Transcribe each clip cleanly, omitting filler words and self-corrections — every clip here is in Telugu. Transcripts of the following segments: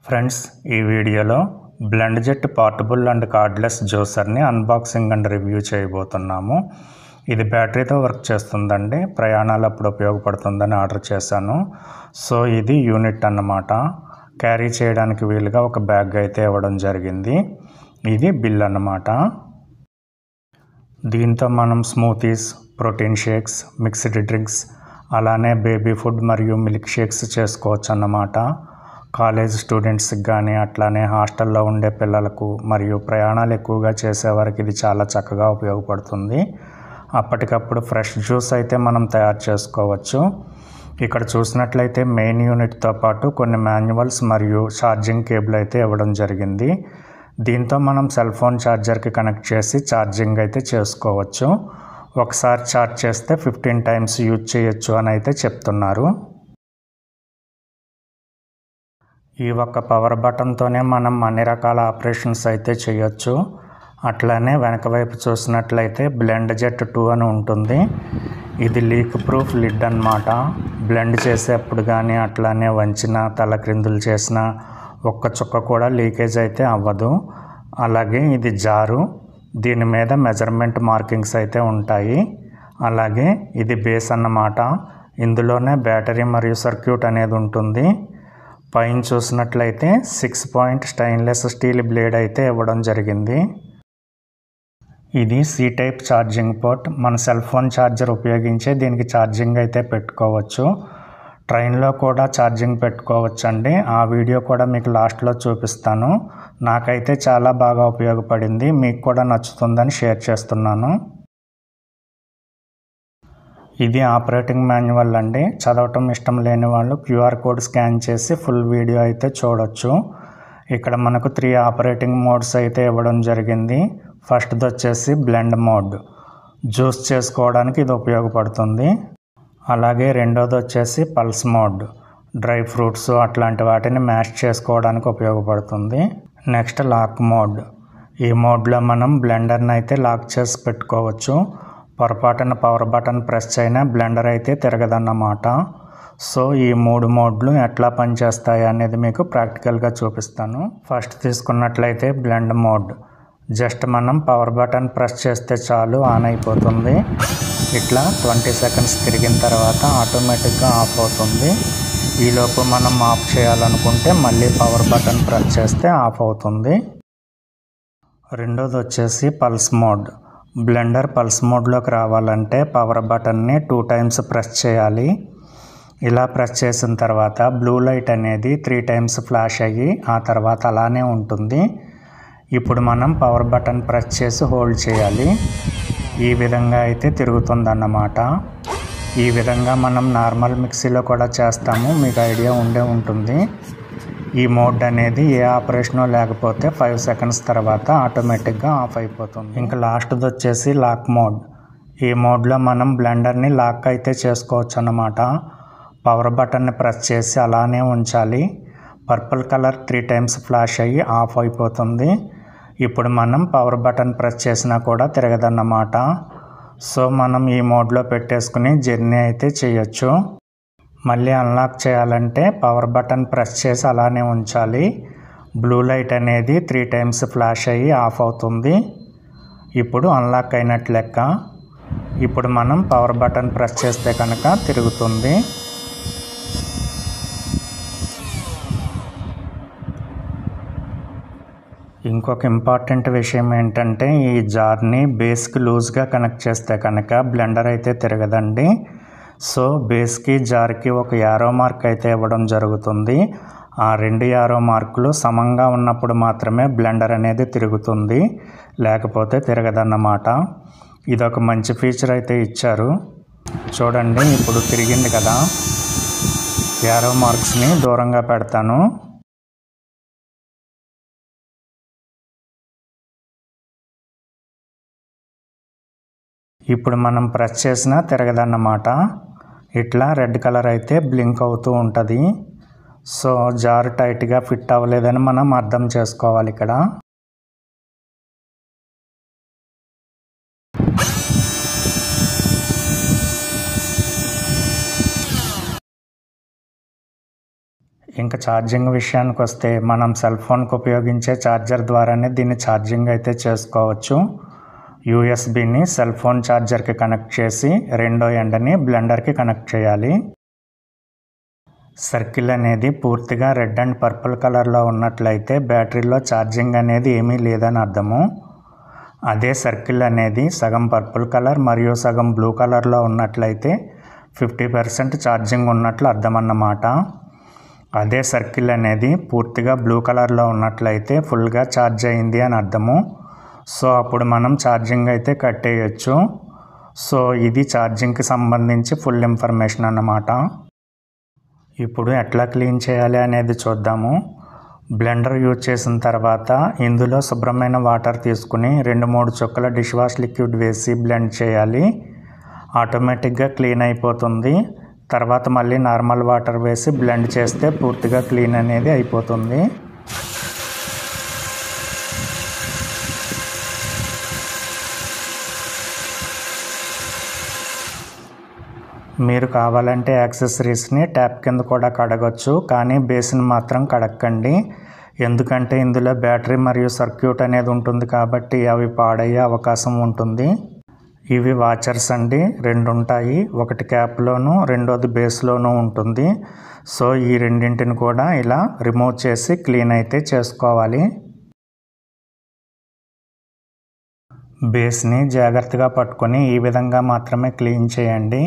ఫ్రెండ్స్, ఈ వీడియోలో బ్లెండ్జెట్ పోర్టబుల్ అండ్ కార్డ్లెస్ జ్యూసర్ని అన్బాక్సింగ్ అండ్ రివ్యూ చేయబోతున్నాము. ఇది బ్యాటరీతో వర్క్ చేస్తుందండి. ప్రయాణాలప్పుడు ఉపయోగపడుతుందని ఆర్డర్ చేశాను. సో ఇది యూనిట్ అన్నమాట. క్యారీ చేయడానికి వీలుగా ఒక బ్యాగ్ అయితే ఇవ్వడం జరిగింది. ఇది బిల్ అన్నమాట. దీంతో మనం smoothies, protein shakes, mixed drinks, అలానే బేబీ ఫుడ్ మరియు మిల్క్ షేక్స్ చేసుకోవచ్చు అన్నమాట. కాలేజ్ స్టూడెంట్స్కి కానీ అట్లానే హాస్టల్లో ఉండే పిల్లలకు మరియు ప్రయాణాలు ఎక్కువగా చేసేవారికి ఇది చాలా చక్కగా ఉపయోగపడుతుంది. అప్పటికప్పుడు ఫ్రెష్ జ్యూస్ అయితే మనం తయారు చేసుకోవచ్చు. ఇక్కడ చూసినట్లయితే మెయిన్ యూనిట్తో పాటు కొన్ని మాన్యువల్స్ మరియు ఛార్జింగ్ కేబుల్ అయితే ఇవ్వడం జరిగింది. దీంతో మనం సెల్ ఫోన్ ఛార్జర్కి కనెక్ట్ చేసి ఛార్జింగ్ అయితే చేసుకోవచ్చు. ఒకసారి ఛార్జ్ చేస్తే 15 టైమ్స్ యూజ్ చేయొచ్చు అని అయితే చెప్తున్నారు. ఈ ఒక్క పవర్ బటన్తోనే మనం అన్ని రకాల ఆపరేషన్స్ అయితే చేయొచ్చు. అట్లానే వెనక వైపు చూసినట్లయితే బ్లెండ్జెట్ 2 అని ఉంటుంది. ఇది లీక్ ప్రూఫ్ లిడ్ అన్నమాట. బ్లెండ్ చేసేప్పుడు కానీ అట్లానే వంచిన తలక్రిందులు చేసిన ఒక్క చుక్క కూడా లీకేజ్ అయితే అవ్వదు. అలాగే ఇది జారు. దీని మీద మెజర్మెంట్ మార్కింగ్స్ అయితే ఉంటాయి. అలాగే ఇది బేస్ అన్నమాట. ఇందులోనే బ్యాటరీ మరియు సర్క్యూట్ అనేది ఉంటుంది. పైన చూసినట్లయితే 6 పాయింట్ స్టెయిన్లెస్ స్టీల్ బ్లేడ్ అయితే ఇవ్వడం జరిగింది. ఇది సి టైప్ ఛార్జింగ్ పోర్ట్. మన సెల్ ఫోన్ ఛార్జర్ ఉపయోగించే దీనికి ఛార్జింగ్ అయితే పెట్టుకోవచ్చు. ట్రైన్లో కూడా ఛార్జింగ్ పెట్టుకోవచ్చు అండి. ఆ వీడియో కూడా మీకు లాస్ట్లో చూపిస్తాను. నాకైతే చాలా బాగా ఉపయోగపడింది. మీకు కూడా నచ్చుతుందని షేర్ చేస్తున్నాను. ఇది ఆపరేటింగ్ మాన్యువల్ అండి. చదవటం ఇష్టం లేని వాళ్ళు QR కోడ్ స్కాన్ చేసి ఫుల్ వీడియో అయితే చూడొచ్చు. ఇక్కడ మనకు 3 ఆపరేటింగ్ మోడ్స్ అయితే ఇవ్వడం జరిగింది. ఫస్ట్ది వచ్చేసి బ్లెండ్ మోడ్. జ్యూస్ చేసుకోవడానికి ఇది ఉపయోగపడుతుంది. అలాగే రెండోది వచ్చేసి పల్స్ మోడ్. డ్రై ఫ్రూట్స్ అట్లాంటి వాటిని మ్యాష్ చేసుకోవడానికి ఉపయోగపడుతుంది. Next lock mode. ఈ మోడ్లో మనం బ్లెండర్ని అయితే లాక్ చేసి పెట్టుకోవచ్చు. పొరపాటున పవర్ బటన్ ప్రెస్ అయినా బ్లెండర్ అయితే తిరగదన్నమాట. సో ఈ 3 మోడ్లు ఎట్లా పనిచేస్తాయి అనేది మీకు ప్రాక్టికల్గా చూపిస్తాను. ఫస్ట్ తీసుకున్నట్లయితే బ్లెండ్ మోడ్. జస్ట్ మనం పవర్ బటన్ ప్రెస్ చేస్తే చాలు ఆన్ అయిపోతుంది. ఇట్లా 20 సెకండ్స్ తిరిగిన తర్వాత ఆటోమేటిక్గా ఆఫ్ అవుతుంది. ఈలోపు మనం ఆఫ్ చేయాలనుకుంటే మళ్ళీ పవర్ బటన్ ప్రెస్ చేస్తే ఆఫ్ అవుతుంది. రెండోది వచ్చేసి పల్స్ మోడ్. బ్లెండర్ పల్స్ మోడ్లోకి రావాలంటే పవర్ బటన్ని 2 టైమ్స్ ప్రెస్ చేయాలి. ఇలా ప్రెస్ చేసిన తర్వాత బ్లూ లైట్ అనేది 3 టైమ్స్ ఫ్లాష్ అయ్యి ఆ తర్వాత అలానే ఉంటుంది. ఇప్పుడు మనం పవర్ బటన్ ప్రెస్ చేసి హోల్డ్ చేయాలి. ఈ విధంగా అయితే తిరుగుతుందన్నమాట. ఈ విధంగా మనం నార్మల్ మిక్సీలో కూడా చేస్తాము. మీకు ఐడియా ఉండే ఉంటుంది. ఈ మోడ్ అనేది ఏ ఆపరేషనో లేకపోతే 5 సెకండ్స్ తర్వాత ఆటోమేటిక్గా ఆఫ్ అయిపోతుంది. ఇంకా లాస్ట్ది వచ్చేసి లాక్ మోడ్. ఈ మోడ్లో మనం బ్లెండర్ని లాక్ అయితే చేసుకోవచ్చు అన్నమాట. పవర్ బటన్ని ప్రెస్ చేసి అలానే ఉంచాలి. పర్పుల్ కలర్ 3 టైమ్స్ ఫ్లాష్ అయ్యి ఆఫ్ అయిపోతుంది. ఇప్పుడు మనం పవర్ బటన్ ప్రెస్ చేసినా కూడా తిరగదన్నమాట. సో మనం ఈ మోడ్లో పెట్టేసుకుని జర్నీ అయితే చేయొచ్చు. మళ్ళీ అన్లాక్ చేయాలంటే పవర్ బటన్ ప్రెస్ చేసి అలానే ఉంచాలి. బ్లూ లైట్ అనేది 3 టైమ్స్ ఫ్లాష్ అయ్యి ఆఫ్ అవుతుంది. ఇప్పుడు అన్లాక్ అయినట్లు లెక్క. ఇప్పుడు మనం పవర్ బటన్ ప్రెస్ చేస్తే కనుక తిరుగుతుంది. ఇంకొక ఇంపార్టెంట్ విషయం ఏంటంటే ఈ జార్ని బేస్కి లూజ్గా కనెక్ట్ చేస్తే కనుక బ్లెండర్ అయితే తిరగదండి. సో బేస్కి జార్కి ఒక యారో మార్క్ అయితే ఇవ్వడం జరుగుతుంది. ఆ 2 యారో మార్కులు సమంగా ఉన్నప్పుడు మాత్రమే బ్లెండర్ అనేది తిరుగుతుంది. లేకపోతే తిరగదన్నమాట. ఇదొక మంచి ఫీచర్ అయితే ఇచ్చారు. చూడండి, ఇప్పుడు తిరిగింది కదా. యారో మార్క్స్ని దూరంగా పెడతాను. ఇప్పుడు మనం ప్రెస్ చేసినా తిరగదన్నమాట. ఇట్లా రెడ్ కలర్ అయితే బ్లింక్ అవుతూ ఉంటుంది. సో జార్ టైట్గా ఫిట్ అవ్వలేదని మనం అర్థం చేసుకోవాలి ఇక్కడ. ఇంకా ఛార్జింగ్ విషయానికి వస్తే మనం సెల్ ఫోన్కి ఉపయోగించే ఛార్జర్ ద్వారానే దీన్ని ఛార్జింగ్ అయితే చేసుకోవచ్చు. యూఎస్బిని సెల్ ఫోన్ ఛార్జర్కి కనెక్ట్ చేసి రెండో ఎండని బ్లెండర్కి కనెక్ట్ చేయాలి. సర్కిల్ అనేది పూర్తిగా రెడ్ అండ్ పర్పుల్ కలర్లో ఉన్నట్లయితే బ్యాటరీలో ఛార్జింగ్ అనేది ఏమీ లేదని అర్థము. అదే సర్కిల్ అనేది సగం పర్పుల్ కలర్ మరియు సగం బ్లూ కలర్లో ఉన్నట్లయితే 50% ఛార్జింగ్ ఉన్నట్లు అర్థం అన్నమాట. అదే సర్కిల్ అనేది పూర్తిగా బ్లూ కలర్లో ఉన్నట్లయితే ఫుల్గా ఛార్జ్ అయింది అని అర్థము. సో అప్పుడు మనం ఛార్జింగ్ అయితే కట్టేయచ్చు. సో ఇది ఛార్జింగ్కి సంబంధించి ఫుల్ ఇన్ఫర్మేషన్ అన్నమాట. ఇప్పుడు ఎట్లా క్లీన్ చేయాలి అనేది చూద్దాము. బ్లెండర్ యూజ్ చేసిన తర్వాత ఇందులో శుభ్రమైన వాటర్ తీసుకుని 2-3 చుక్కల డిష్ వాష్ లిక్విడ్ వేసి బ్లెండ్ చేయాలి. ఆటోమేటిక్గా క్లీన్ అయిపోతుంది. తర్వాత మళ్ళీ నార్మల్ వాటర్ వేసి బ్లెండ్ చేస్తే పూర్తిగా క్లీన్ అనేది అయిపోతుంది. మీరు కావాలంటే యాక్సెసరీస్ని ట్యాప్ కింద కూడా కడగొచ్చు, కానీ బేసిన్ మాత్రం కడక్కండి. ఎందుకంటే ఇందులో బ్యాటరీ మరియు సర్క్యూట్ అనేది ఉంటుంది కాబట్టి అవి పాడయ్యే అవకాశం ఉంటుంది. ఇవి వాచర్స్ అండి, 2 ఉంటాయి. ఒకటి క్యాప్లోను రెండోది బేస్లోనూ ఉంటుంది. సో ఈ రెండింటిని కూడా ఇలా రిమూవ్ చేసి క్లీన్ అయితే చేసుకోవాలి. బేస్ని జాగ్రత్తగా పట్టుకొని ఈ విధంగా మాత్రమే క్లీన్ చేయండి.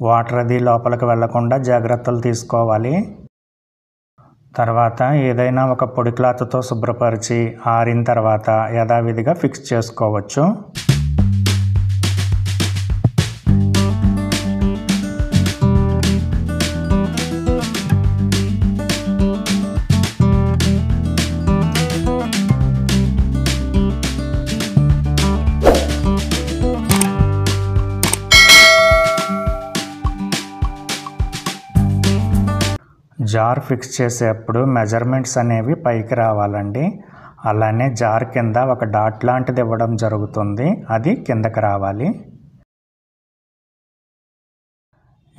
వాటర్ అది లోపలికి వెళ్లకుండా జాగ్రత్తలు తీసుకోవాలి. తర్వాత ఏదైనా ఒక పొడి క్లాత్తో శుభ్రపరిచి ఆరిన తర్వాత యథావిధిగా ఫిక్స్ చేసుకోవచ్చు. జార్ ఫిక్స్ చేసేటప్పుడు మెజర్మెంట్స్ అనేవి పైకి రావాలండి. అలానే జార్ కింద ఒక డాట్ లాంటిది ఇవ్వడం జరుగుతుంది, అది కిందకి రావాలి.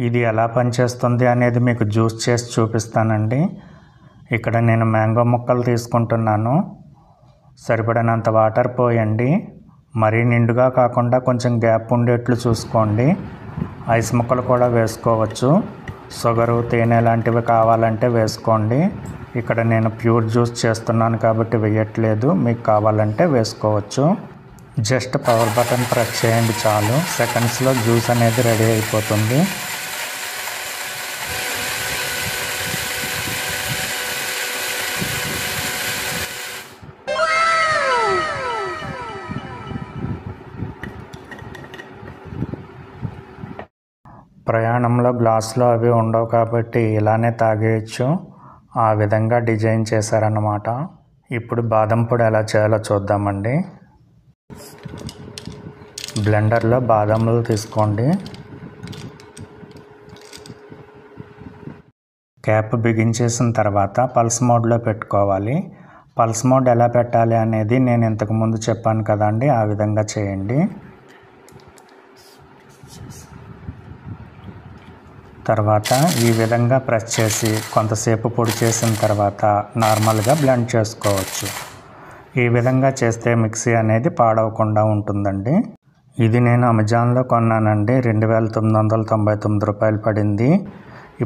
ఇది ఎలా పనిచేస్తుంది అనేది మీకు జ్యూస్ చేసి చూపిస్తానండి. ఇక్కడ నేను మ్యాంగో ముక్కలు తీసుకుంటున్నాను. సరిపడినంత వాటర్ పోయండి. మరీ నిండుగా కాకుండా కొంచెం గ్యాప్ ఉండేట్లు చూసుకోండి. ఐస్ ముక్కలు కూడా వేసుకోవచ్చు. షుగరు, తేనె లాంటివి కావాలంటే వేసుకోండి. ఇక్కడ నేను ప్యూర్ జ్యూస్ చేస్తున్నాను కాబట్టి వేయట్లేదు, మీకు కావాలంటే వేసుకోవచ్చు. జస్ట్ పవర్ బటన్ ప్రెస్ చేయండి చాలు, సెకండ్స్లో జ్యూస్ అనేది రెడీ అయిపోతుంది. ప్రయాణంలో గ్లాసులో అవి ఉండవు కాబట్టి ఇలానే తాగేయచ్చు. ఆ విధంగా డిజైన్ చేశారన్నమాట. ఇప్పుడు బాదం పొడి ఎలా చేయాలో చూద్దామండి. బ్లెండర్లో బాదంలు తీసుకోండి. క్యాప్ బిగించేసిన తర్వాత పల్స్ మోడ్లో పెట్టుకోవాలి. పల్స్ మోడ్ ఎలా పెట్టాలి అనేది నేను ఇంతకుముందు చెప్పాను కదండి, ఆ విధంగా చేయండి. తర్వాత ఈ విధంగా ప్రెస్ చేసి కొంతసేపు పొడి చేసిన తర్వాత నార్మల్గా బ్లెండ్ చేసుకోవచ్చు. ఈ విధంగా చేస్తే మిక్సీ అనేది పాడవకుండా ఉంటుందండి. ఇది నేను అమెజాన్లో కొన్నానండి, 2999 రూపాయలు పడింది.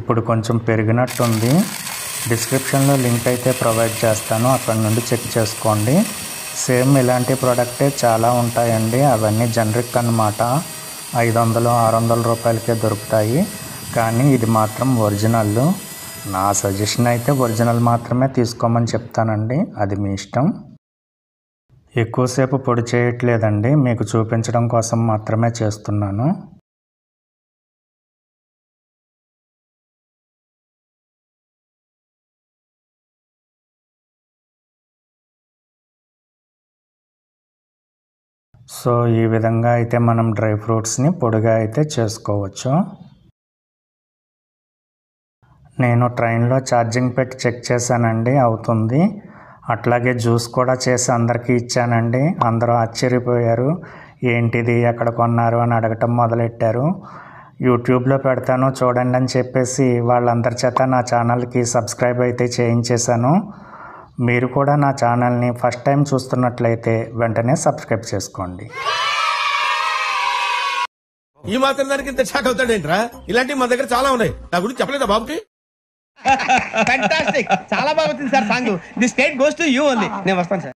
ఇప్పుడు కొంచెం పెరిగినట్టుంది. డిస్క్రిప్షన్లో లింక్ అయితే ప్రొవైడ్ చేస్తాను, అక్కడ నుండి చెక్ చేసుకోండి. సేమ్ ఇలాంటి ప్రోడక్టే చాలా ఉంటాయండి, అవన్నీ జనరిక్ అన్నమాట. 500-600 రూపాయలకే దొరుకుతాయి. కానీ ఇది మాత్రం ఒరిజినల్. నా సజెషన్ అయితే ఒరిజినల్ మాత్రమే తీసుకోమని చెప్తానండి, అది మీ ఇష్టం. ఎక్కువసేపు పొడి చేయట్లేదండి, మీకు చూపించడం కోసం మాత్రమే చేస్తున్నాను. సో ఈ విధంగా అయితే మనం డ్రై ఫ్రూట్స్ని పొడిగా అయితే చేసుకోవచ్చు. నేను ట్రైన్లో ఛార్జింగ్ పెట్టి చెక్ చేశానండి, అవుతుంది. అట్లాగే జ్యూస్ కూడా చేసి అందరికీ ఇచ్చానండి. అందరూ ఆశ్చర్యపోయారు, ఏంటిది ఎక్కడ కొన్నారు అని అడగటం మొదలెట్టారు. యూట్యూబ్లో పెడతాను చూడండి అని చెప్పేసి వాళ్ళందరి చేత నా ఛానల్కి సబ్స్క్రైబ్ అయితే చేయించేశాను. మీరు కూడా నా ఛానల్ని ఫస్ట్ టైం చూస్తున్నట్లయితే వెంటనే సబ్స్క్రైబ్ చేసుకోండి. ఈ మాత్రం దానికి ఇంత షాక్ అవుతాడేంట్రా? ఇలాంటివి మన దగ్గర చాలా ఉన్నాయి. నా గురించి చెప్పలేదా బాబుకి? ఫ్యాంటాస్టిక్, చాలా బాగా వచ్చింది sir song. The state goes to you only. నేను వస్తాను సార్.